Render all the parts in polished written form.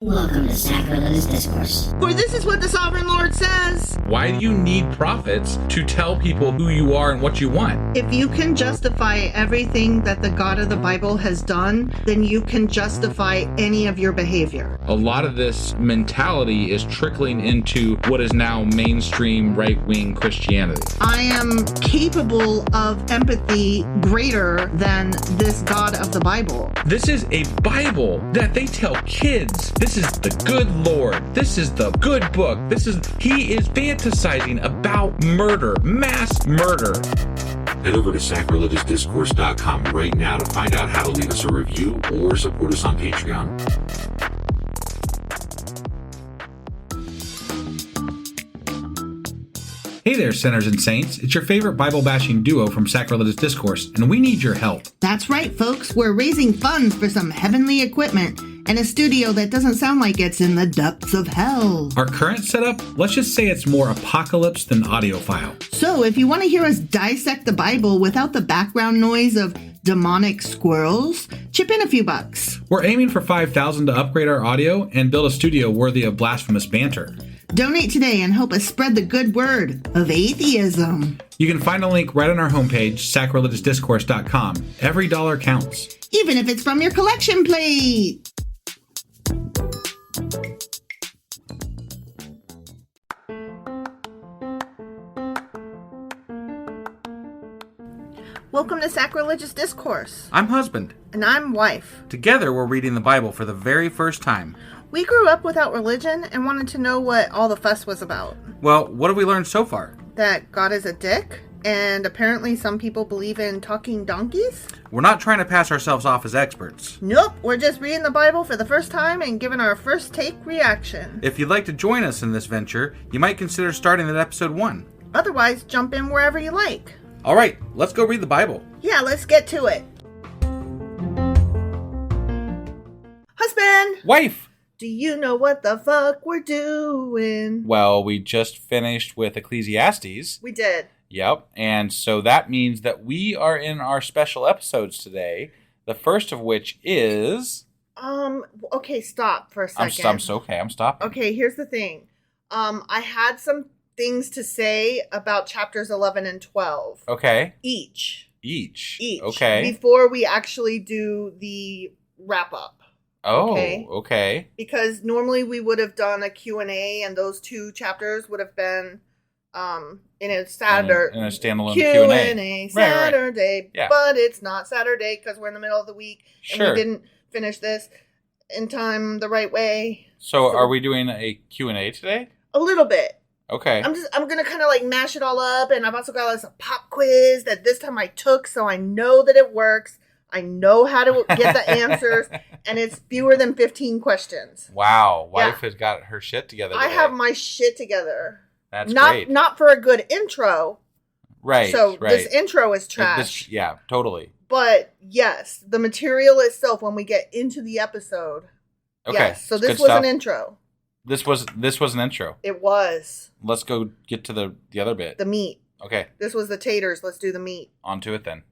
Welcome to Sacrilegious Discourse. For this is what the Sovereign Lord says. Why do you need prophets to tell people who you are and what you want? If you can justify everything that the God of the Bible has done, then you can justify any of your behavior. A lot of this mentality is trickling into what is now mainstream right-wing Christianity. I am capable of empathy greater than this God of the Bible. This is a Bible that they tell kids. This is the good Lord. This is the good book. He is fantasizing about murder, mass murder. Head over to sacrilegiousdiscourse.com right now to find out how to leave us a review or support us on Patreon. Hey there, sinners and saints. It's your favorite Bible-bashing duo from Sacrilegious Discourse, and we need your help. That's right, folks. We're raising funds for some heavenly equipment and a studio that doesn't sound like it's in the depths of hell. Our current setup, let's just say it's more apocalypse than audiophile. So if you want to hear us dissect the Bible without the background noise of demonic squirrels, chip in a few bucks. We're aiming for $5,000 to upgrade our audio and build a studio worthy of blasphemous banter. Donate today and help us spread the good word of atheism. You can find a link right on our homepage, sacrilegiousdiscourse.com. Every dollar counts. Even if it's from your collection plate. Welcome to Sacrilegious Discourse. I'm husband. And I'm wife. Together, we're reading the Bible for the very first time. We grew up without religion and wanted to know what all the fuss was about. Well, what have we learned so far? That God is a dick, and apparently some people believe in talking donkeys? We're not trying to pass ourselves off as experts. Nope, we're just reading the Bible for the first time and giving our first take reaction. If you'd like to join us in this venture, you might consider starting at episode 1. Otherwise, jump in wherever you like. All right, let's go read the Bible. Yeah, let's get to it. Husband! Wife! Do you know what the fuck we're doing? Well, we just finished with Ecclesiastes. We did. Yep. And so that means that we are in our special episodes today. The first of which is... Okay, stop for a second. I'm stopping. Okay, here's the thing. I had some things to say about chapters 11 and 12. Okay. Each. Okay. Before we actually do the wrap-up. Oh, okay. Because normally we would have done a Q&A, and those two chapters would have been in a Saturday. In a standalone Q&A Saturday. Right. Yeah. But it's not Saturday because we're in the middle of the week. Sure. And we didn't finish this in time the right way. So are we doing a Q&A today? A little bit. Okay. I'm going to kind of like mash it all up, and I've also got like a pop quiz that this time I took, so I know that it works. I know how to get the answers, and it's fewer than 15 questions. Wow. Wife has got her shit together today. I have my shit together. That's great. Not for a good intro. Right, So this intro is trash. Yeah, totally. But yes, the material itself, when we get into the episode. Okay. Yes, so this Good was stuff. an intro. This was an intro. It was. Let's go get to the other bit. The meat. Okay. This was the taters. Let's do the meat. On to it then.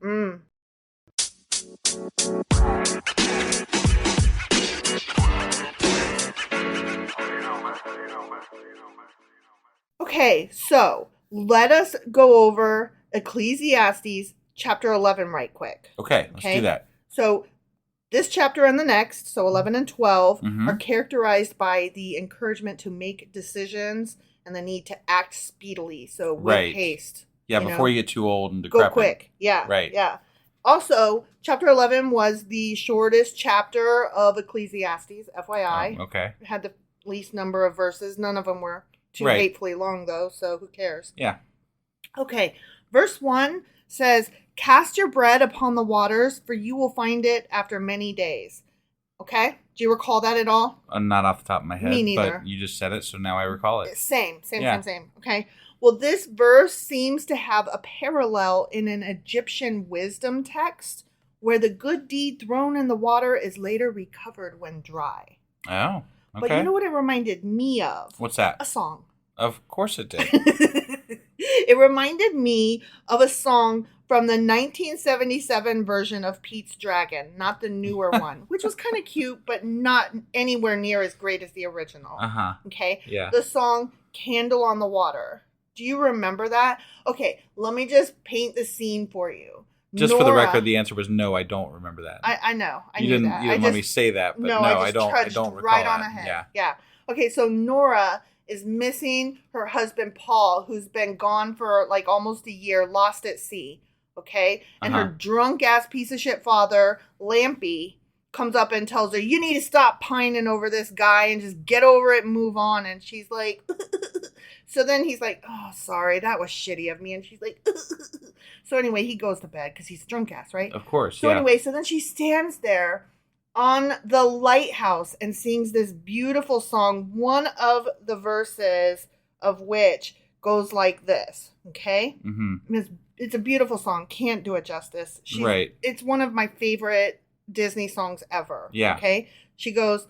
Okay, so let us go over Ecclesiastes chapter 11 right quick. Okay, let's do that. So this chapter and the next, so 11 and 12, Mm-hmm. are characterized by the encouragement to make decisions and the need to act speedily. So with haste. Yeah, before you get too old and decrepit. Go quick. Yeah. Right. Yeah. Also, chapter 11 was the shortest chapter of Ecclesiastes, FYI. Oh, okay. It had the least number of verses. None of them were too Right. hatefully long, though, so who cares? Yeah. Okay. Verse 1 says, "Cast your bread upon the waters, for you will find it after many days." Okay? Do you recall that at all? Not off the top of my head. Me neither. But you just said it, so now I recall it. Same. Yeah. Okay. Well, this verse seems to have a parallel in an Egyptian wisdom text where the good deed thrown in the water is later recovered when dry. Oh, okay. But you know what it reminded me of? What's that? A song. Of course it did. It reminded me of a song from the 1977 version of Pete's Dragon, not the newer one, which was kind of cute, but not anywhere near as great as the original. Uh-huh. Okay? Yeah. The song Candle on the Water. Do you remember that? Okay, let me just paint the scene for you. Just Nora, for the record, the answer was no, I don't remember that. I know. I you knew didn't, that. You didn't let me say that, but no, I don't recall right that. on ahead. Yeah. Okay, so Nora is missing her husband, Paul, who's been gone for like almost a year, lost at sea. Okay? And her drunk ass piece of shit father, Lampy, comes up and tells her, you need to stop pining over this guy and just get over it and move on. And she's like, so then he's like, oh, sorry, that was shitty of me. And she's like, so anyway, he goes to bed because he's drunk ass, right? Of course, So anyway, so then she stands there on the lighthouse and sings this beautiful song, one of the verses of which goes like this, okay? Mm-hmm. It's a beautiful song. Can't do it justice. Right. It's one of my favorite Disney songs ever. Yeah. Okay? She goes,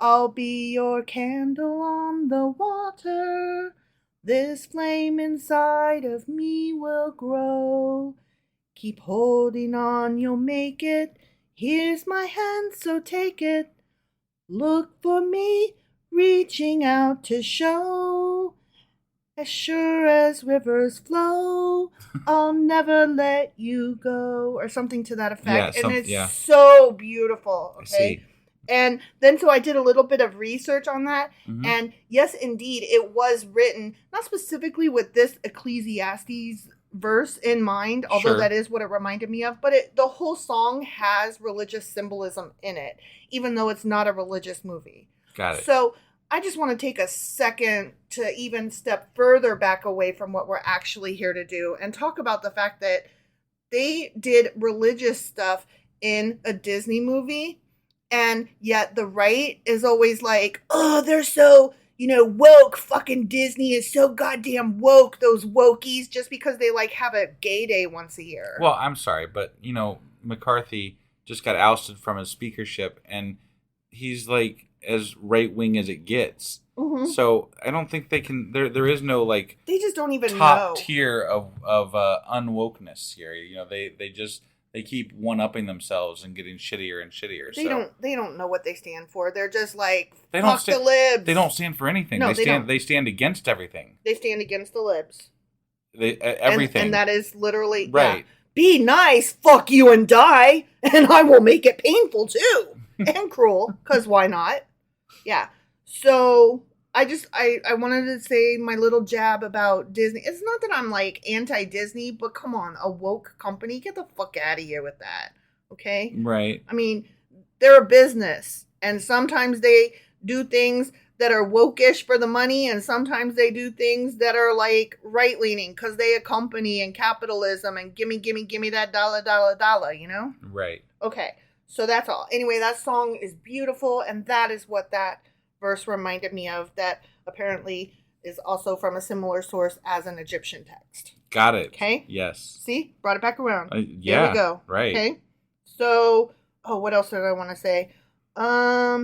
I'll be your candle on the water. This flame inside of me will grow. Keep holding on, you'll make it. Here's my hand, so take it. Look for me, reaching out to show. As sure as rivers flow, I'll never let you go. Or something to that effect. Yeah, and it's so beautiful. Okay. I see. And then so I did a little bit of research on that. Mm-hmm. And yes, indeed, it was written, not specifically with this Ecclesiastes verse in mind, although that is what it reminded me of. But the whole song has religious symbolism in it, even though it's not a religious movie. Got it. So I just want to take a second to even step further back away from what we're actually here to do and talk about the fact that they did religious stuff in a Disney movie, and yet the right is always like, oh, they're so, woke. Fucking Disney is so goddamn woke, those wokies, just because they like have a gay day once a year. Well, I'm sorry, but, McCarthy just got ousted from his speakership, and he's like as right-wing as it gets. Mm-hmm. So I don't think they can, there is no like they just don't even top know. tier of unwokeness here. They keep one-upping themselves and getting shittier and shittier. They don't know what they stand for. They're just like, the libs. They don't stand for anything. No, They stand against everything. They stand against the libs. Everything. And that is literally, right. Yeah, be nice, fuck you and die, and I will make it painful too. And cruel, because why not? Yeah. So I wanted to say my little jab about Disney. It's not that I'm like anti-Disney, but come on, a woke company, get the fuck out of here with that. Okay? Right. I mean, they're a business, and sometimes they do things that are woke-ish for the money, and sometimes they do things that are like right-leaning because they a company and capitalism and gimme that dollar, Right. Okay. So that's all. Anyway, that song is beautiful, and that is what that verse reminded me of, that apparently is also from a similar source as an Egyptian text. Got it. Okay? Yes. See? Brought it back around. Yeah. There we go. Right. Okay? So, what else did I want to say? Blah,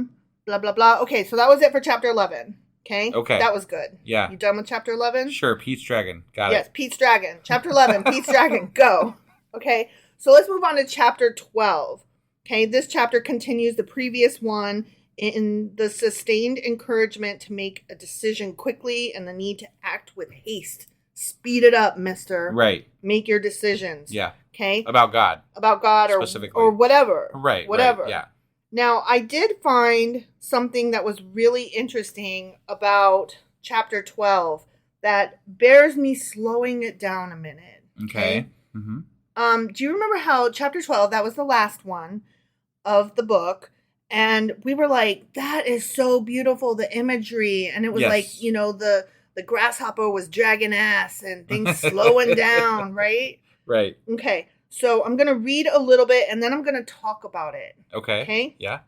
blah, blah. Okay, so that was it for chapter 11. Okay? Okay. That was good. Yeah. You done with chapter 11? Sure, Pete's Dragon. Got it. Yes, Pete's Dragon. Chapter 11, Pete's Dragon. Go. Okay, so let's move on to chapter 12. Okay, this chapter continues the previous one in the sustained encouragement to make a decision quickly and the need to act with haste. Speed it up, mister. Right. Make your decisions. Yeah. Okay? About God. Specifically. or whatever. Right. Whatever. Right, yeah. Now, I did find something that was really interesting about chapter 12 that bears me slowing it down a minute. Okay. Mm-hmm. Do you remember how chapter 12, that was the last one of the book, and we were like, that is so beautiful, the imagery, and it was like, the grasshopper was dragging ass and things slowing down, right? Right. Okay, so I'm going to read a little bit, and then I'm going to talk about it. Okay. Okay? Yeah.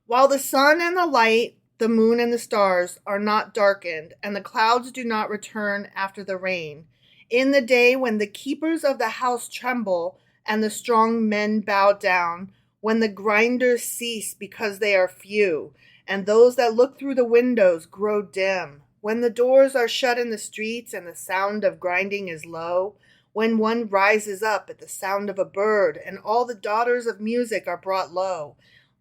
While the sun and the light, the moon and the stars are not darkened, and the clouds do not return after the rain, in the day when the keepers of the house tremble, and the strong men bow down, when the grinders cease because they are few, and those that look through the windows grow dim, when the doors are shut in the streets and the sound of grinding is low, when one rises up at the sound of a bird, and all the daughters of music are brought low.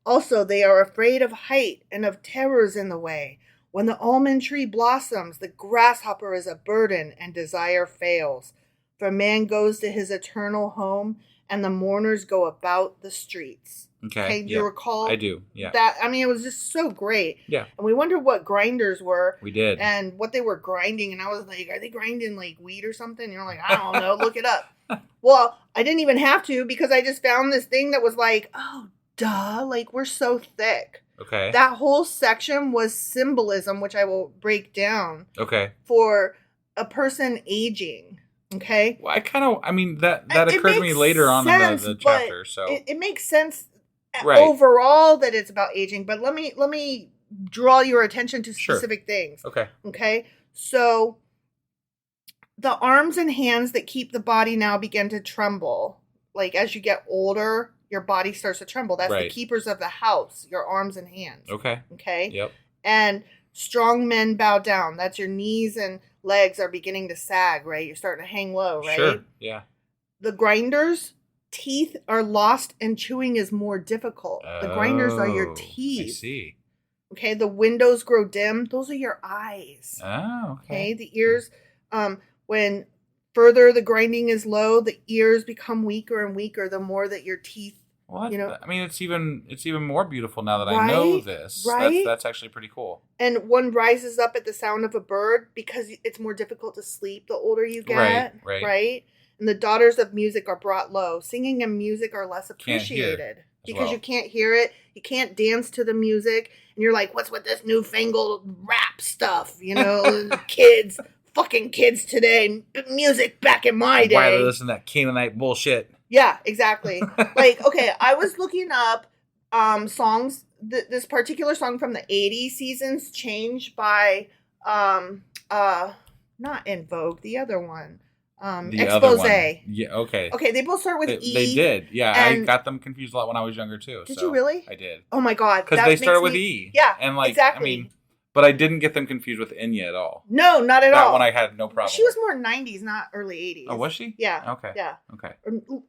Also, they are afraid of height and of terrors in the way. When the almond tree blossoms, the grasshopper is a burden, and desire fails. For man goes to his eternal home, and the mourners go about the streets. Okay. Do you recall? I do. Yeah. It was just so great. Yeah. And we wondered what grinders were. We did. And what they were grinding. And I was like, are they grinding like weed or something? And you're like, I don't know. Look it up. Well, I didn't even have to because I just found this thing that was like, oh, duh. Like, we're so thick. Okay. That whole section was symbolism, which I will break down. Okay. For a person aging. Okay. Well, that occurred to me later on in the chapter. So it makes sense right. overall that it's about aging. But let me draw your attention to specific things. Okay. Okay. So the arms and hands that keep the body now begin to tremble. Like as you get older, your body starts to tremble. That's the keepers of the house, your arms and hands. Okay. Okay. Yep. And strong men bow down. That's your knees and legs are beginning to sag, right? You're starting to hang low, right? Sure. Yeah. The grinders, teeth are lost and chewing is more difficult. The grinders are your teeth. I see. Okay. The windows grow dim. Those are your eyes. Oh, okay. The ears, when further the grinding is low, the ears become weaker and weaker the more that your teeth. Well, it's even more beautiful now that I know this. Right? That's actually pretty cool. And one rises up at the sound of a bird because it's more difficult to sleep the older you get. Right. And the daughters of music are brought low. Singing and music are less appreciated because you can't hear it. You can't dance to the music. And you're like, what's with this newfangled rap stuff? Kids, fucking kids today. Music back in my day. Why do they listen to that Canaanite bullshit? Yeah, exactly. I was looking up songs. This particular song from the 80s, Seasons Change by not In Vogue, the other one. Expose. Yeah, okay. Okay, they both start with E. They did. Yeah, I got them confused a lot when I was younger too. Did you really? I did. Oh my god. Because they started with E. Yeah, and exactly. But I didn't get them confused with Enya at all. No, not at all. That one I had no problem. She was more 90s, not early 80s. Oh, was she? Yeah. Okay. Yeah. Okay.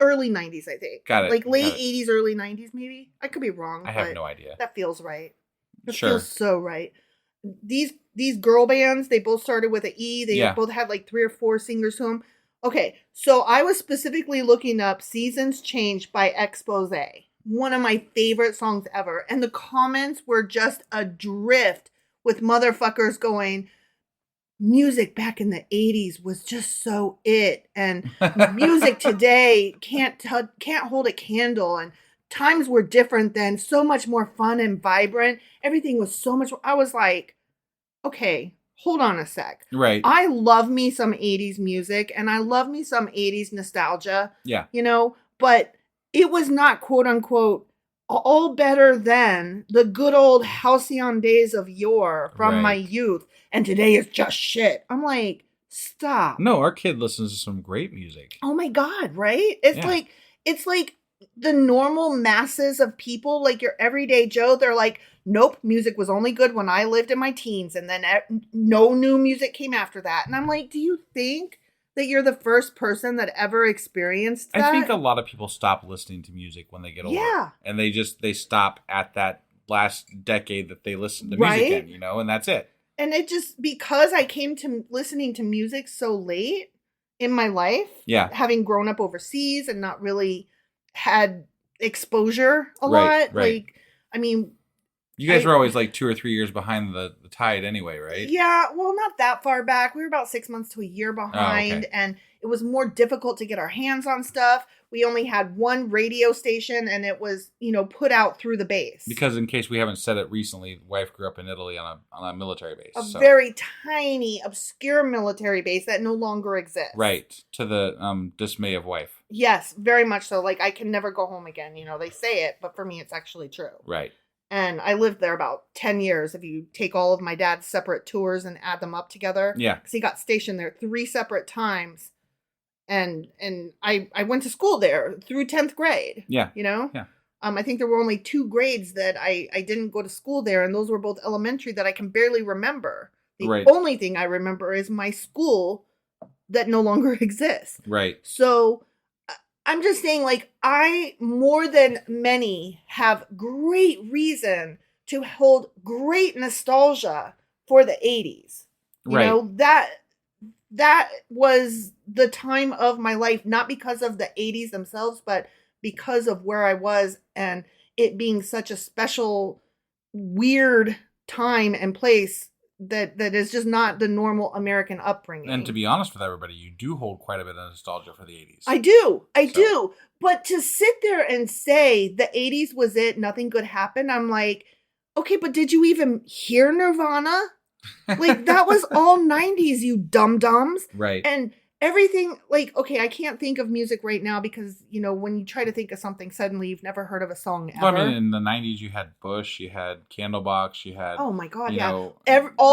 Early 90s, I think. Got it. Like late 80s, early 90s, maybe. I could be wrong. I have no idea. That feels right. That Sure. feels so right. These girl bands, they both started with an E. They both had like 3 or 4 singers to them. Okay, so I was specifically looking up Seasons Change by Expose. One of my favorite songs ever. And the comments were just adrift with motherfuckers going, music back in the 80s was just so it. And music today can't hold a candle. And times were different then. So much more fun and vibrant. Everything was so much. I was like, okay, hold on a sec. Right. I love me some 80s music and I love me some 80s nostalgia. Yeah. But it was not quote unquote all better than the good old halcyon days of yore from my youth. And today is just shit. I'm like, stop. No, our kid listens to some great music. Oh my God, right? It's like the normal masses of people, like your everyday Joe, they're like, nope, music was only good when I lived in my teens. And then no new music came after that. And I'm like, do you think that you're the first person that ever experienced that? I think a lot of people stop listening to music when they get older. Yeah. And they stop at that last decade that they listened to music in, and that's it. And it just, because I came to listening to music so late in my life, having grown up overseas and not really had exposure a lot. Right. You guys I were always like 2 or 3 years behind the tide anyway, right? Yeah, well, not that far back. We were about 6 months to a year behind, and it was more difficult to get our hands on stuff. We only had one radio station, and it was, put out through the base. Because in case we haven't said it recently, wife grew up in Italy on a military base. A very tiny, obscure military base that no longer exists. Right, to the dismay of wife. Yes, very much so. Like, I can never go home again. They say it, but for me, it's actually true. Right. And I lived there about 10 years if you take all of my dad's separate tours and add them up together. Yeah. Because he got stationed there 3 separate times. And I went to school there through 10th grade. Yeah. Yeah. I think there were only 2 grades that I didn't go to school there. And those were both elementary that I can barely remember. The only thing I remember is my school that no longer exists. Right. So I'm just saying, like, I, more than many, have great reason to hold great nostalgia for the 80s. You know, that was the time of my life, not because of the 80s themselves, but because of where I was and it being such a special, weird time and place that is just not the normal American upbringing. And to be honest with everybody, you do hold quite a bit of nostalgia for the 80s. I do. But to sit there and say the 80s was it, nothing good happened, I'm like, okay, but did you even hear Nirvana? Like, that was all 90s, you dum-dums. Right. And everything, like, okay, I can't think of music right now because, you know, when you try to think of something, suddenly you've never heard of a song ever. Well, I mean, in the 90s, you had Bush, you had Candlebox, you had, oh my God, you know,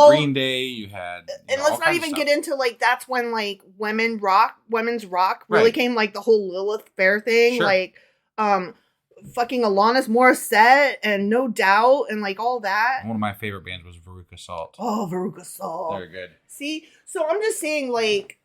Green Day, you had, and let's not even get into, like, that's when, like, women's rock really came, like, the whole Lilith Fair thing, Sure. like, fucking Alanis Morissette and No Doubt and, like, all that. One of my favorite bands was Veruca Salt. Oh, Veruca Salt. Very good. See? So I'm just saying, like,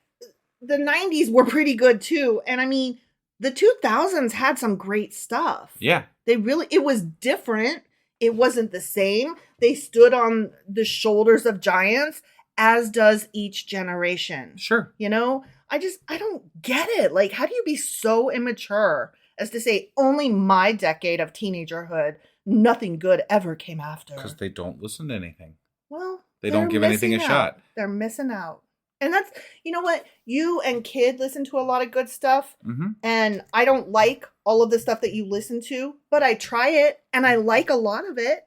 the 90s were pretty good, too. And, I mean, the 2000s had some great stuff. Yeah. It was different. It wasn't the same. They stood on the shoulders of giants, as does each generation. Sure. You know? I don't get it. Like, how do you be so immature as to say only my decade of teenagerhood, nothing good ever came after? Because they don't listen to anything. Well, they don't give anything a shot. They're missing out. And that's, you know what? You and Kid listen to a lot of good stuff. Mm-hmm. And I don't like all of the stuff that you listen to, but I try it and I like a lot of it.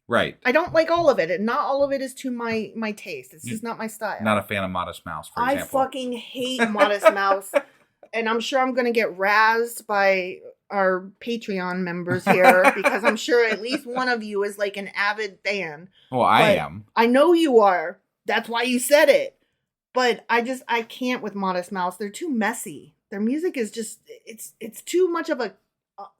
Right. I don't like all of it. And not all of it is to my taste. It's just not my style. Not a fan of Modest Mouse, for example. I fucking hate Modest Mouse. And I'm sure I'm going to get razzed by our Patreon members here because I'm sure at least one of you is like an avid fan. Well, I am. I know you are. That's why you said it. But I can't with Modest Mouse. They're too messy. Their music is just, it's too much of a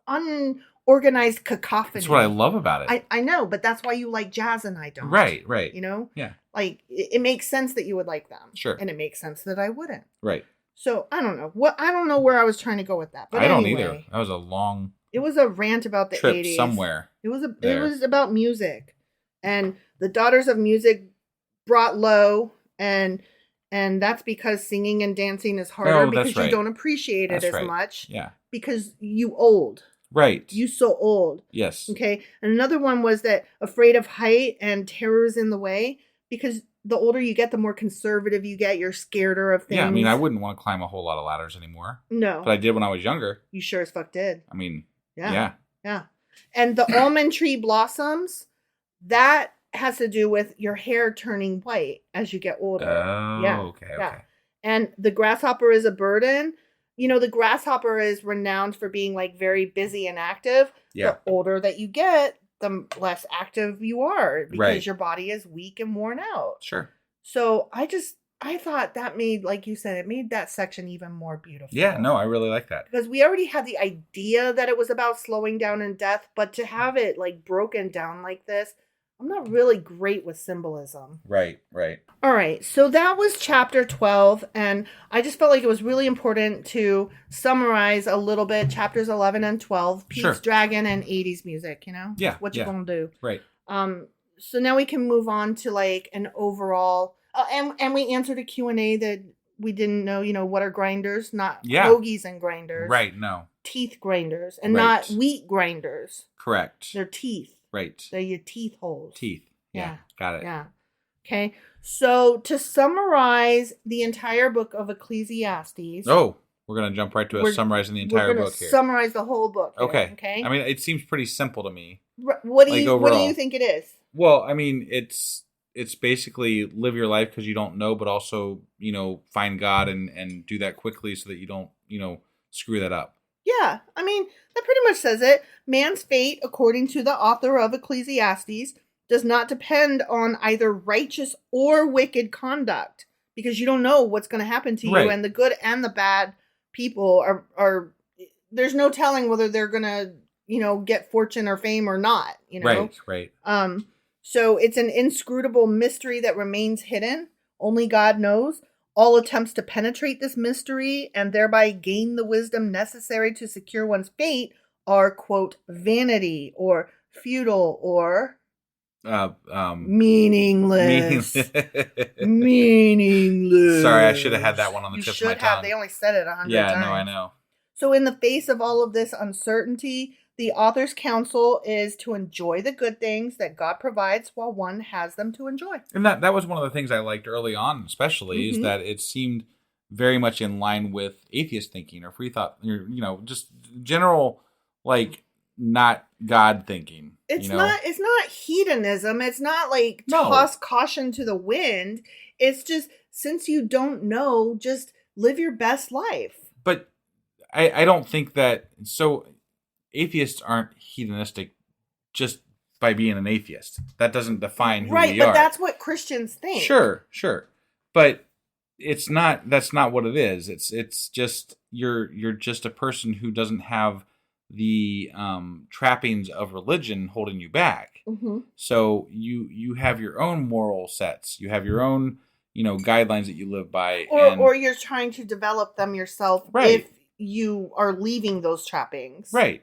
unorganized cacophony. That's what I love about it. I know, but that's why you like jazz and I don't. Right. You know? Yeah. Like, it makes sense that you would like them. Sure. And it makes sense that I wouldn't. Right. So, I don't know. I don't know where I was trying to go with that. But I don't anyway, either. That was a long it was a rant about the trip 80s. somewhere. It was about music. And the Daughters of Music brought low, and that's because singing and dancing is harder because you don't appreciate it as much. Yeah. Because you old. Right. You so old. Yes. Okay. And another one was that afraid of height and terror's in the way, because the older you get, the more conservative you get. You're scareder of things. Yeah, I mean, I wouldn't want to climb a whole lot of ladders anymore. No. But I did when I was younger. You sure as fuck did. I mean, yeah. And the almond tree blossoms, that has to do with your hair turning white as you get older. Oh, yeah. Okay. And the grasshopper is a burden. You know, the grasshopper is renowned for being like very busy and active. Yeah. The older that you get, the less active you are because your body is weak and worn out. Sure. So I thought that made, like you said, it made that section even more beautiful. Yeah, no, I really like that. Because we already had the idea that it was about slowing down in death, but to have it like broken down like this, I'm not really great with symbolism. Right. All right, so that was chapter 12, and I just felt like it was really important to summarize a little bit chapters 11 and 12, Pete's Dragon and 80s music, you know? Yeah. What you gonna do? Right. So now we can move on to like an overall, and we answered a Q&A that we didn't know, you know, what are grinders? Not hoagies and grinders. Right, no. Teeth grinders, and not wheat grinders. Correct. They're teeth. Right. They're your teeth holes. Teeth. Yeah. Got it. Yeah. Okay. So to summarize the entire book of Ecclesiastes. Oh, we're going to jump right to summarizing the entire book here. Summarize the whole book. Here, okay. I mean, it seems pretty simple to me. What do you think it is? Well, I mean, it's basically live your life because you don't know, but also, you know, find God and do that quickly so that you don't, you know, screw that up. Yeah, I mean, that pretty much says it. Man's fate, according to the author of Ecclesiastes, does not depend on either righteous or wicked conduct, because you don't know what's going to happen to you, and the good and the bad people are there's no telling whether they're going to, you know, get fortune or fame or not, you know. Right. So it's an inscrutable mystery that remains hidden. Only God knows. All attempts to penetrate this mystery and thereby gain the wisdom necessary to secure one's fate are, quote, vanity or futile or meaningless. Meaningless. Sorry, I should have had that one on the You tip of should my have. tongue. They only said it 100 times. Yeah, no, I know. So in the face of all of this uncertainty, the author's counsel is to enjoy the good things that God provides while one has them to enjoy. And that was one of the things I liked early on, especially, is that it seemed very much in line with atheist thinking or free thought, just general, like, not God thinking. It's not hedonism. It's not like toss caution to the wind. It's just, since you don't know, just live your best life. But I don't think that, so atheists aren't hedonistic just by being an atheist. That doesn't define who we are. Right, but that's what Christians think. Sure. But that's not what it is. It's just, you're just a person who doesn't have the trappings of religion holding you back. Mm-hmm. So you have your own moral sets. You have your own, guidelines that you live by. Or you're trying to develop them yourself. Right. If you are leaving those trappings. Right.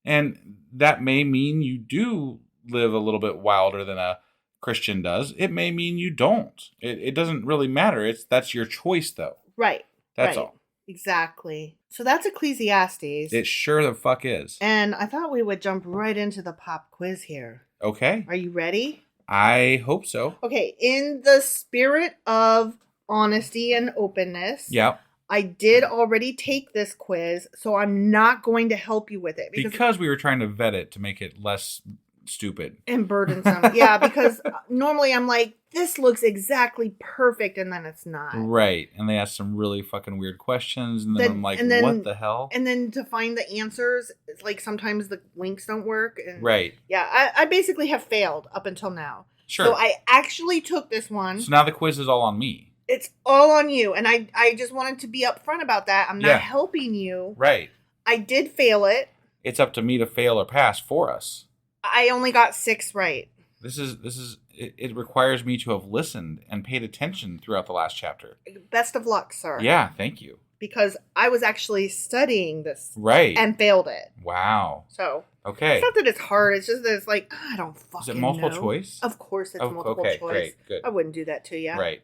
And that may mean you do live a little bit wilder than a Christian does. It may mean you don't. It doesn't really matter. That's your choice, though. Right. That's all. Exactly. So that's Ecclesiastes. It sure the fuck is. And I thought we would jump right into the pop quiz here. Okay. Are you ready? I hope so. Okay. In the spirit of honesty and openness. Yep. I did already take this quiz, so I'm not going to help you with it. Because we were trying to vet it to make it less stupid. And burdensome. Yeah, because normally I'm like, this looks exactly perfect, and then it's not. Right. And they ask some really fucking weird questions, and then I'm like, what the hell? And then to find the answers, it's like sometimes the links don't work. And right. Yeah, I basically have failed up until now. Sure. So I actually took this one. So now the quiz is all on me. It's all on you, and I just wanted to be upfront about that. I'm not helping you. Right. I did fail it. It's up to me to fail or pass for us. I only got 6 right. It requires me to have listened and paid attention throughout the last chapter. Best of luck, sir. Yeah, thank you. Because I was actually studying this. Right. And failed it. Wow. So. Okay. It's not that it's hard. It's just that it's like, I don't fucking know. Is it multiple choice? Of course it's multiple choice. Okay, great, good. I wouldn't do that to you. Right.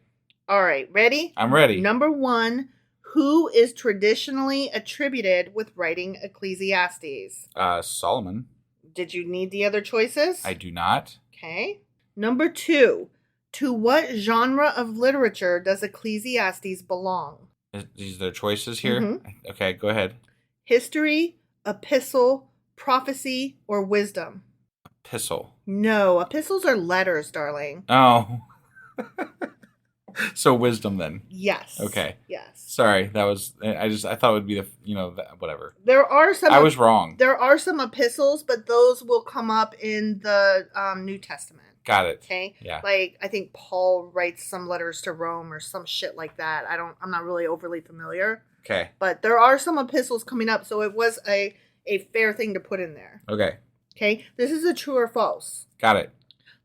All right, ready? I'm ready. Number 1, who is traditionally attributed with writing Ecclesiastes? Solomon. Did you need the other choices? I do not. Okay. Number 2, to what genre of literature does Ecclesiastes belong? These are the choices here? Mm-hmm. Okay, go ahead. History, epistle, prophecy, or wisdom? Epistle. No, epistles are letters, darling. Oh. So wisdom then. Yes. Okay. Yes. Sorry, that was. I thought it would be whatever. There are some. I was wrong. There are some epistles, but those will come up in the New Testament. Got it. Okay. Yeah. Like I think Paul writes some letters to Rome or some shit like that. I'm not really overly familiar. Okay. But there are some epistles coming up, so it was a fair thing to put in there. Okay. Okay. This is a true or false. Got it.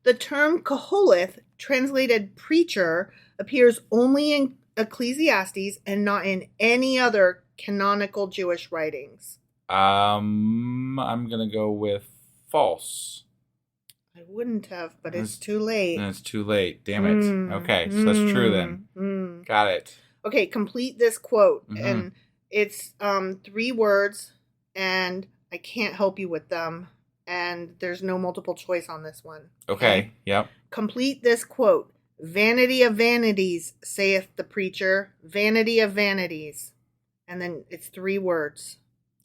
The term Koholeth, translated preacher, appears only in Ecclesiastes and not in any other canonical Jewish writings. I'm gonna go with false. I wouldn't have, but it's too late. It's too late. Damn it. Okay, so that's true then. Got it. Okay, complete this quote. Mm-hmm. And it's 3 words, and I can't help you with them. And there's no multiple choice on this one. Okay, yep. Complete this quote. Vanity of vanities, saith the preacher. Vanity of vanities. And then it's 3 words.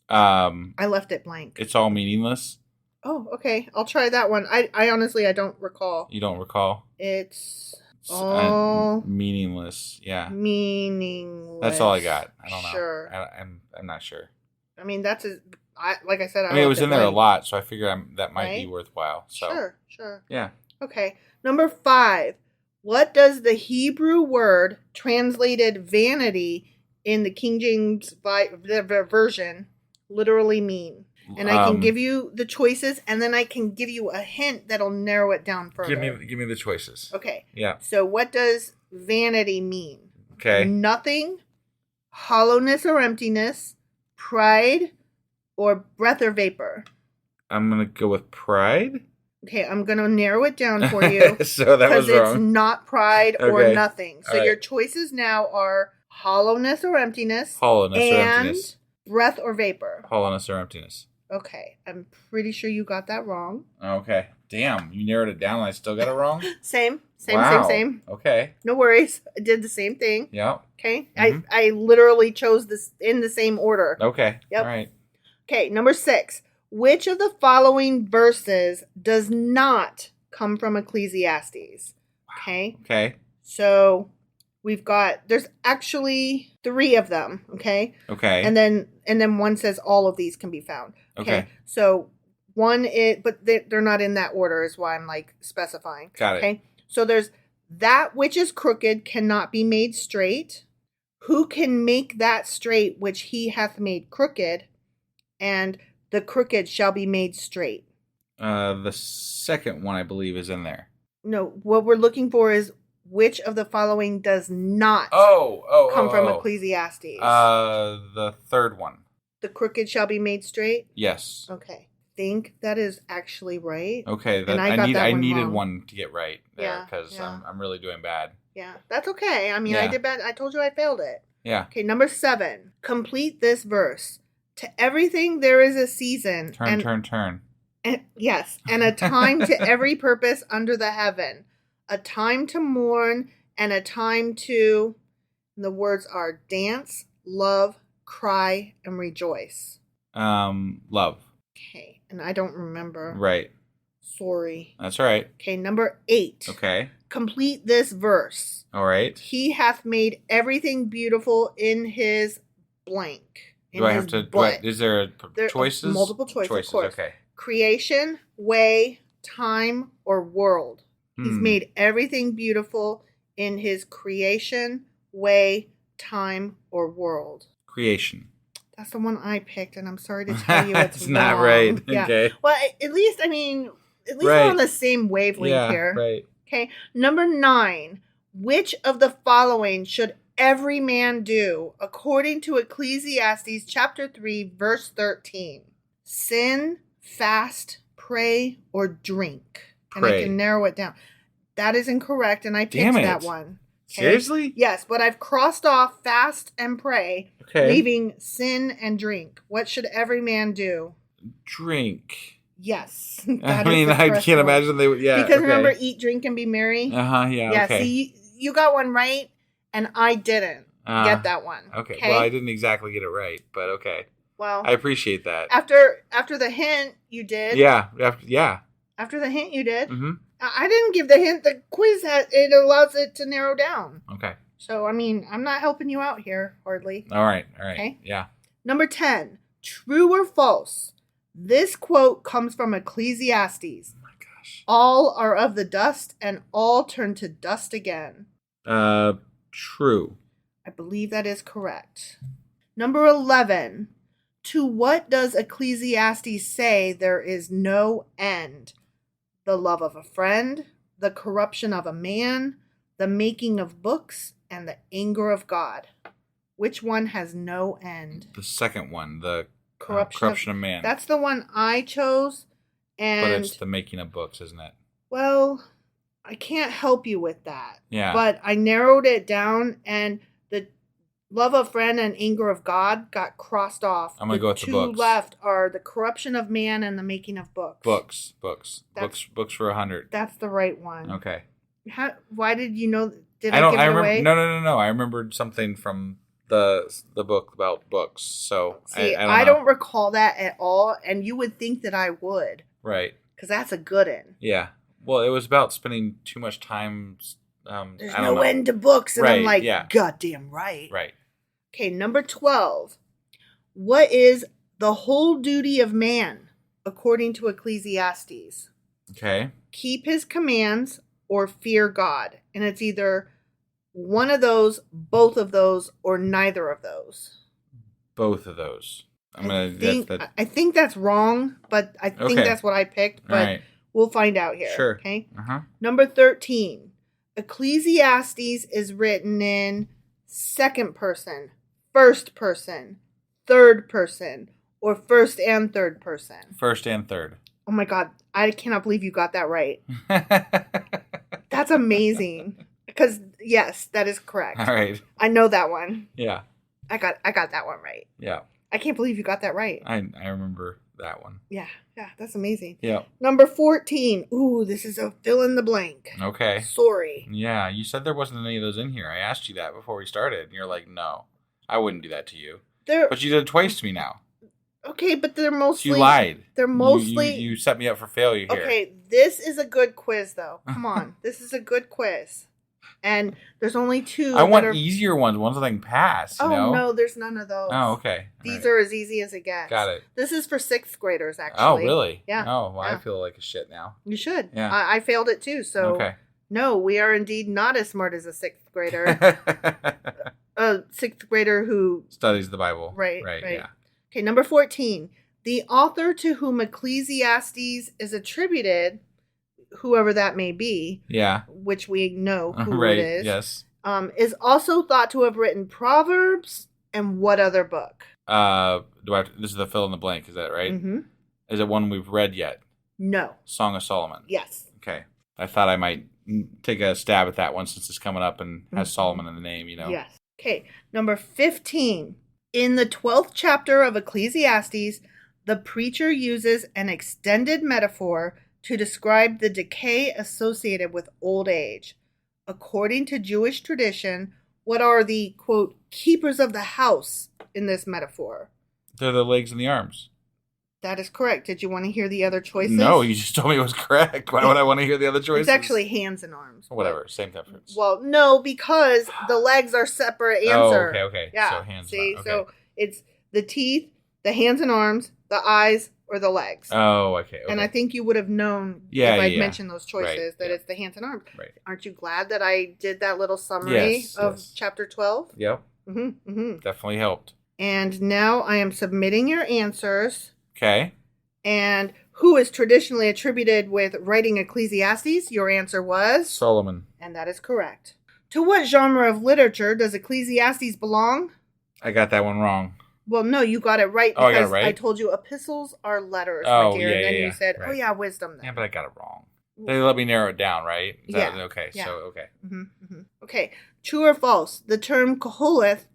I left it blank. It's all meaningless? Oh, okay. I'll try that one. I honestly, I don't recall. You don't recall? It's all meaningless. Yeah. Meaningless. That's all I got. I don't know. Sure. I'm not sure. I mean, like I said, I mean, it was in there a lot, so I figure that might be worthwhile. So. Sure. Yeah. Okay. Number 5. What does the Hebrew word translated vanity in the King James version literally mean? And I can give you the choices, and then I can give you a hint that'll narrow it down further. Give me the choices. Okay. Yeah. So what does vanity mean? Okay. Nothing, hollowness or emptiness, pride, or breath or vapor. I'm going to go with pride. Okay, I'm going to narrow it down for you. So that was because it's wrong. not pride or Okay. nothing. So All right. your choices now are hollowness or emptiness. Hollowness or and emptiness. breath or vapor. Hollowness or emptiness. Okay, I'm pretty sure you got that wrong. Okay. Damn, you narrowed it down and I still got it wrong? Same. Wow. Same. Okay. No worries. I did the same thing. Yeah. Okay. Mhm. I literally chose this in the same order. Okay. Yep. All right. Okay, number 6. Which of the following verses does not come from Ecclesiastes? Okay. Okay. So there's actually 3 of them. Okay. Okay. And then one says all of these can be found. Okay. So one is, but they're not in that order is why I'm like specifying. Got it. Okay. So there's that which is crooked cannot be made straight. Who can make that straight which he hath made crooked? And the crooked shall be made straight. The second one, I believe, is in there. No, what we're looking for is which of the following does not come from Ecclesiastes. The third one. The crooked shall be made straight? Yes. Okay. Think that is actually right. Okay. And I needed wrong. one to get right there Yeah, because yeah. I'm really doing bad. Yeah, that's okay. I mean, I Yeah. did bad. I told you I failed it. Yeah. Okay, number 7. Complete this verse. To everything there is a season. Turn. And yes, and a time to every purpose under the heaven. A time to mourn and a time to, and the words are dance, love, cry, and rejoice. Love. Okay, and I don't remember. Right. Sorry. That's all right. Okay, number 8. Okay. Complete this verse. All right. He hath made everything beautiful in his blank. Do I have to? Is there choices? Multiple choices, of course. Okay. Creation, way, time, or world. He's made everything beautiful in his creation, way, time, or world. Creation. That's the one I picked, and I'm sorry to tell you it's not wrong. right. Yeah. Okay. Well, at least Right. we're on the same wavelength here. Right. Okay. Number 9. Which of the following should every man do according to Ecclesiastes chapter 3, verse 13? Sin, fast, pray, or drink. And I Pray. can narrow it down. That is incorrect, and I picked Damn it. that one. Okay? Seriously? Yes, but I've crossed off fast and pray, Okay. leaving sin and drink. What should every man do? Drink. Yes. I that is mean, the I correct can't one. imagine they would. Yeah. Because okay. remember, eat, drink, and be merry? Yeah. Yeah, Okay. see, you got one right, and I didn't get that one. Okay. Well, I didn't exactly get it right, but okay. Well, I appreciate that. after the hint, you did. Yeah. After the hint, you did. Mm-hmm. I didn't give the hint. The quiz it allows it to narrow down. Okay. So I mean, I'm not helping you out here hardly. All right. Okay. Yeah. Number 10. True or false? This quote comes from Ecclesiastes. Oh my gosh. All are of the dust, and all turn to dust again. True. I believe that is correct. Number 11. To what does Ecclesiastes say there is no end? The love of a friend, the corruption of a man, the making of books, and the anger of God. Which one has no end? The second one, the Corruption of man. That's the one I chose. And But it's the making of books, isn't it? well, I can't help you with that. Yeah. But I narrowed it down, and the love of friend and anger of God got crossed off. I'm gonna go with the books. Two left are the corruption of man and the making of books. Books That's- for 100. That's the right one. Okay. Why did you know? Did I, I don't. give I it remember. away? No. I remembered something from the book about books. So See, I don't recall that at all, and you would think that I would, Right. because that's a good one. Yeah. Well, it was about spending too much time. There's I don't no know. end to books, and I'm Right, like, yeah. goddamn right. Right. Okay, number 12. What is the whole duty of man, according to Ecclesiastes? Okay. Keep his commands or fear God. And it's either one of those, both of those, or neither of those. Both of those. I think that's wrong, but I think Okay. that's what I picked. All But right. we'll find out here. Sure. Okay. Uh huh. Number 13. Ecclesiastes is written in second person, first person, third person, or first and third person? First and third. Oh my God, I cannot believe you got that right. That's amazing. Because yes, that is correct. All right. I know that one. Yeah. I got that one right. Yeah. I can't believe you got that right. I remember that one. Yeah, that's amazing. Yeah. Number 14. Ooh, this is a fill in the blank. Okay. Sorry. Yeah, you said there wasn't any of those in here. I asked you that before we started, and you're like, no, I wouldn't do that to you. But you did it twice to me now. Okay, but they're mostly... You lied. They're mostly... You set me up for failure here. Okay, this is a good quiz, though. Come on. This is a good quiz. And there's only 2. I want easier ones that I can pass, you know? No, there's none of those. Oh, okay. These are as easy as it gets. Got it. This is for 6th graders, actually. Oh, really? Yeah. Oh, well, yeah. I feel like a shit now. You should. Yeah. I failed it, too, so... Okay. No, we are indeed not as smart as a 6th grader. A 6th grader who... studies the Bible. Right. Yeah. Okay, number 14. The author to whom Ecclesiastes is attributed, whoever that may be, which we know who right, it is, yes. Is also thought to have written Proverbs and what other book? This is the fill in the blank, is that right? Mm-hmm. Is it one we've read yet? No. Song of Solomon. Yes. Okay. I thought I might take a stab at that one since it's coming up and has Solomon in the name, you know? Yes. Okay, number 15. In the 12th chapter of Ecclesiastes, the preacher uses an extended metaphor to describe the decay associated with old age. According to Jewish tradition, what are the, quote, keepers of the house in this metaphor? They're the legs and the arms. That is correct. Did you want to hear the other choices? No, you just told me it was correct. Why would I want to hear the other choices? It's actually hands and arms. Whatever, same difference. Well, no, because the legs are separate answer. Oh, okay. Yeah. So hands. See, okay. so it's the teeth, the hands and arms, the eyes, or the legs. Oh, okay. And I think you would have known if I'd mentioned those choices that it's the hands and arms. Right. Aren't you glad that I did that little summary of chapter 12? Yep. Mm-hmm, mm-hmm. Definitely helped. And now I am submitting your answers. Okay. And who is traditionally attributed with writing Ecclesiastes? Your answer was? Solomon. And that is correct. To what genre of literature does Ecclesiastes belong? I got that one wrong. Well, no, you got it right because I got it right? I told you epistles are letters, my dear. And then you said, wisdom. Then. Yeah, but I got it wrong. They let me narrow it down, right? Okay. Yeah. So, okay. Mm-hmm, mm-hmm. Okay. True or false? The term Koholeth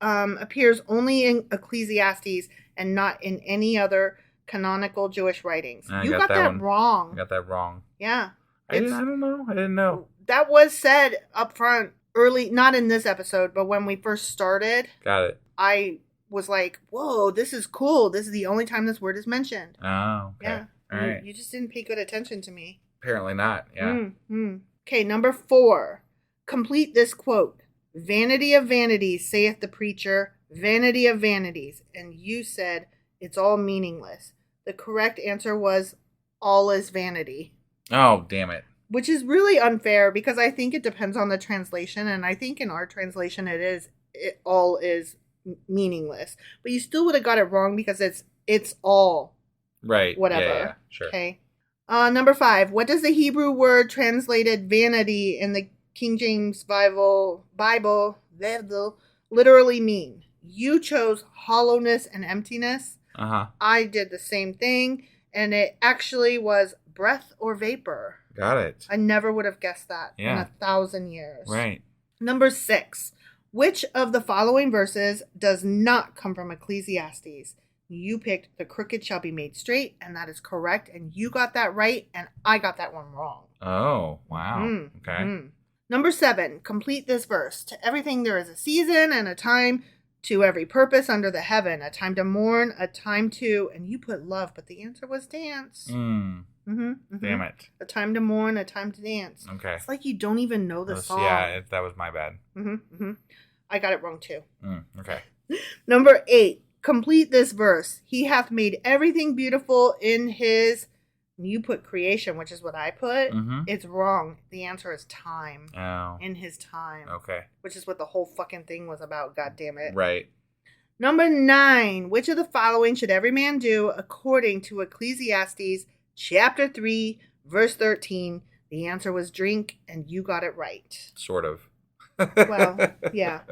appears only in Ecclesiastes and not in any other canonical Jewish writings. You got that wrong. I got that wrong. Yeah. I don't know. I didn't know. That was said up front early, not in this episode, but when we first started. Got it. I was like, whoa, this is cool. This is the only time this word is mentioned. Oh, okay. Yeah. All right. You just didn't pay good attention to me. Apparently not. Yeah. Mm-hmm. Okay, number 4. Complete this quote. Vanity of vanities, saith the preacher, vanity of vanities. And you said, it's all meaningless. The correct answer was, all is vanity. Oh, damn it. Which is really unfair because I think it depends on the translation. And I think in our translation it all is meaningless. But you still would have got it wrong because it's all. Right. Whatever. Yeah, sure. Okay. Number 5. What does the Hebrew word translated vanity in the King James Bible literally mean? You chose hollowness and emptiness. Uh-huh. I did the same thing, and it actually was breath or vapor. Got it. I never would have guessed that in 1,000 years. Right. Number 6. Which of the following verses does not come from Ecclesiastes? You picked the crooked shall be made straight, and that is correct, and you got that right, and I got that one wrong. Oh, wow. Okay. Mm-hmm. Number 7. Complete this verse. To everything there is a season and a time, to every purpose under the heaven, a time to mourn, a time to, and you put love, but the answer was dance. Damn it. A time to mourn, a time to dance. Okay. It's like you don't even know the song. Yeah, that was my bad. I got it wrong too. Okay. Number 8. Complete this verse. He hath made everything beautiful in his... You put creation, which is what I put. It's wrong. The answer is time. Oh. In his time. Okay. Which is what the whole fucking thing was about, God damn it. Right. Number 9. Which of the following should every man do according to Ecclesiastes chapter 3, verse 13? The answer was drink, and you got it right. Sort of. Well, yeah.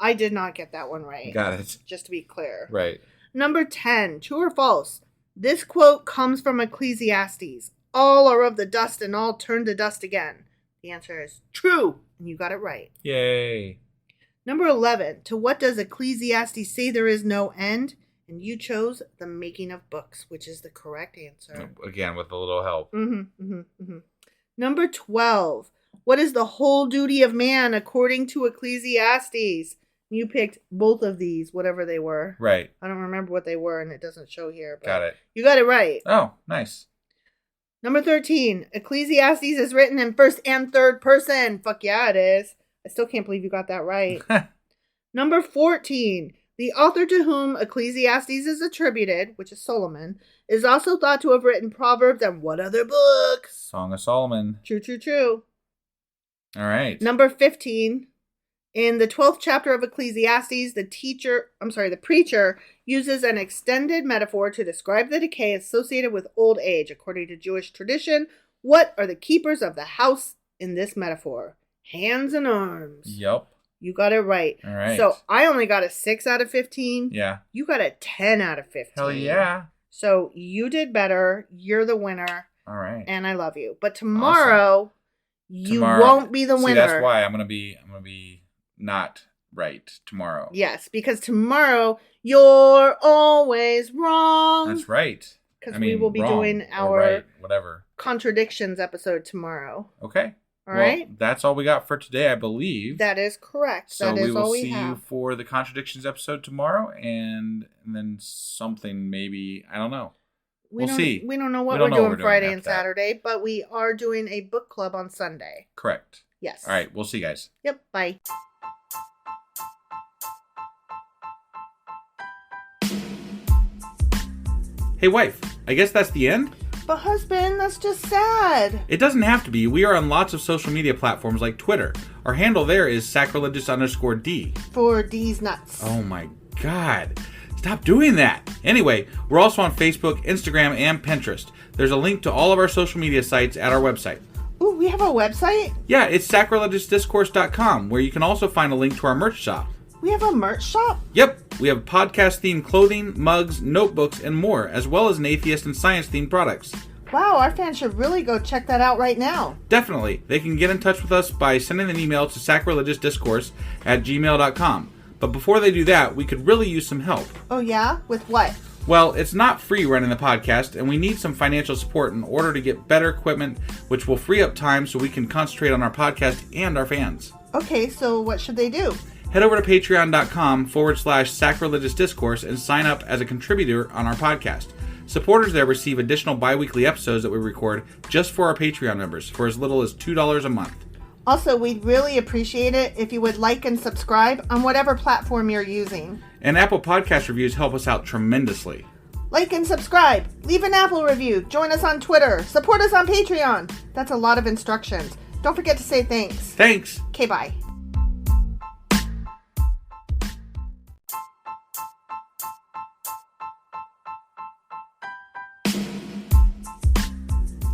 I did not get that one right. Got it. Just to be clear. Right. Number 10, true or false? This quote comes from Ecclesiastes. All are of the dust and all turn to dust again. The answer is true, and you got it right. Yay. Number 11, to what does Ecclesiastes say there is no end? And you chose the making of books, which is the correct answer. Again, with a little help. Number 12, what is the whole duty of man according to Ecclesiastes? You picked both of these, whatever they were. Right. I don't remember what they were, and it doesn't show here. But got it. You got it right. Oh, nice. Number 13, Ecclesiastes is written in first and third person. Fuck yeah, it is. I still can't believe you got that right. Number 14, the author to whom Ecclesiastes is attributed, which is Solomon, is also thought to have written Proverbs and what other books? Song of Solomon. True. All right. Number 15, in the 12th chapter of Ecclesiastes, the preacher uses an extended metaphor to describe the decay associated with old age. According to Jewish tradition, what are the keepers of the house in this metaphor? Hands and arms. Yep. You got it right. All right. So I only got a 6 out of 15. Yeah. You got a 10 out of 15. Hell yeah. So you did better. You're the winner. All right. And I love you. But tomorrow, you Tomorrow, won't be the winner. See, that's why I'm gonna be not right tomorrow. Yes, because tomorrow you're always wrong. That's right. Because we will be doing our right, whatever contradictions episode tomorrow. Okay. All right. That's all we got for today, I believe. That is correct. So that is we will all we see have. you for the contradictions episode tomorrow, and then something maybe, I don't know. We'll see. We don't know what We don't we're know doing what we're doing Friday after and that. Saturday, but we are doing a book club on Sunday. Correct. Yes. All right. We'll see you guys. Yep. Bye. Hey, wife. I guess that's the end? But husband, that's just sad. It doesn't have to be. We are on lots of social media platforms like Twitter. Our handle there is sacrilegious_D. For D's nuts. Oh my God. Stop doing that. Anyway, we're also on Facebook, Instagram, and Pinterest. There's a link to all of our social media sites at our website. Ooh, we have a website? Yeah, it's sacrilegiousdiscourse.com, where you can also find a link to our merch shop. We have a merch shop? Yep, we have podcast-themed clothing, mugs, notebooks, and more, as well as an atheist and science-themed products. Wow, our fans should really go check that out right now. Definitely. They can get in touch with us by sending an email to sacrilegiousdiscourse@gmail.com. But before they do that, we could really use some help. Oh yeah? With what? Well, it's not free running the podcast, and we need some financial support in order to get better equipment, which will free up time so we can concentrate on our podcast and our fans. Okay, so what should they do? Head over to patreon.com/sacrilegious discourse and sign up as a contributor on our podcast. Supporters there receive additional bi-weekly episodes that we record just for our Patreon members for as little as $2 a month. Also, we'd really appreciate it if you would like and subscribe on whatever platform you're using. And Apple Podcast reviews help us out tremendously. Like and subscribe. Leave an Apple review. Join us on Twitter. Support us on Patreon. That's a lot of instructions. Don't forget to say thanks. Thanks. Okay, bye.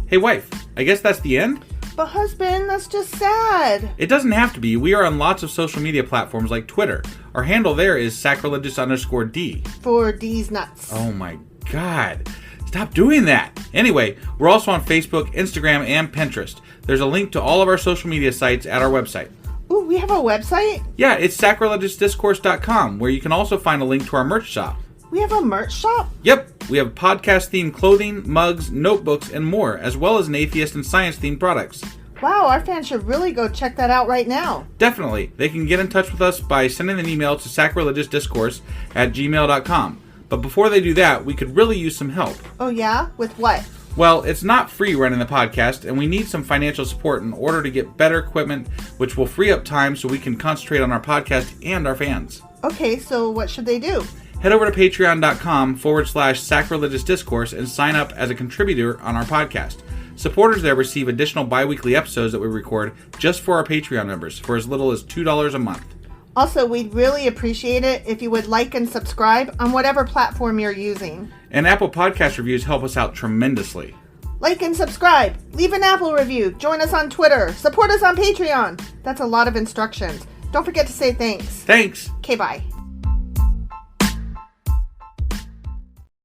Hey, wife. I guess that's the end? But husband, that's just sad. It doesn't have to be. We are on lots of social media platforms like Twitter. Our handle there is sacrilegious_D. For D's nuts. Oh my God. Stop doing that. Anyway, we're also on Facebook, Instagram, and Pinterest. There's a link to all of our social media sites at our website. Ooh, we have a website? Yeah, it's sacrilegiousdiscourse.com, where you can also find a link to our merch shop. We have a merch shop? Yep, we have podcast-themed clothing, mugs, notebooks, and more, as well as an atheist and science-themed products. Wow, our fans should really go check that out right now. Definitely. They can get in touch with us by sending an email to sacrilegiousdiscourse@gmail.com. But before they do that, we could really use some help. Oh yeah? With what? Well, it's not free running the podcast, and we need some financial support in order to get better equipment, which will free up time so we can concentrate on our podcast and our fans. Okay, so what should they do? Head over to patreon.com/sacrilegious discourse and sign up as a contributor on our podcast. Supporters there receive additional bi-weekly episodes that we record just for our Patreon members for as little as $2 a month. Also, we'd really appreciate it if you would like and subscribe on whatever platform you're using. And Apple Podcast reviews help us out tremendously. Like and subscribe. Leave an Apple review. Join us on Twitter. Support us on Patreon. That's a lot of instructions. Don't forget to say thanks. Thanks. Okay, bye.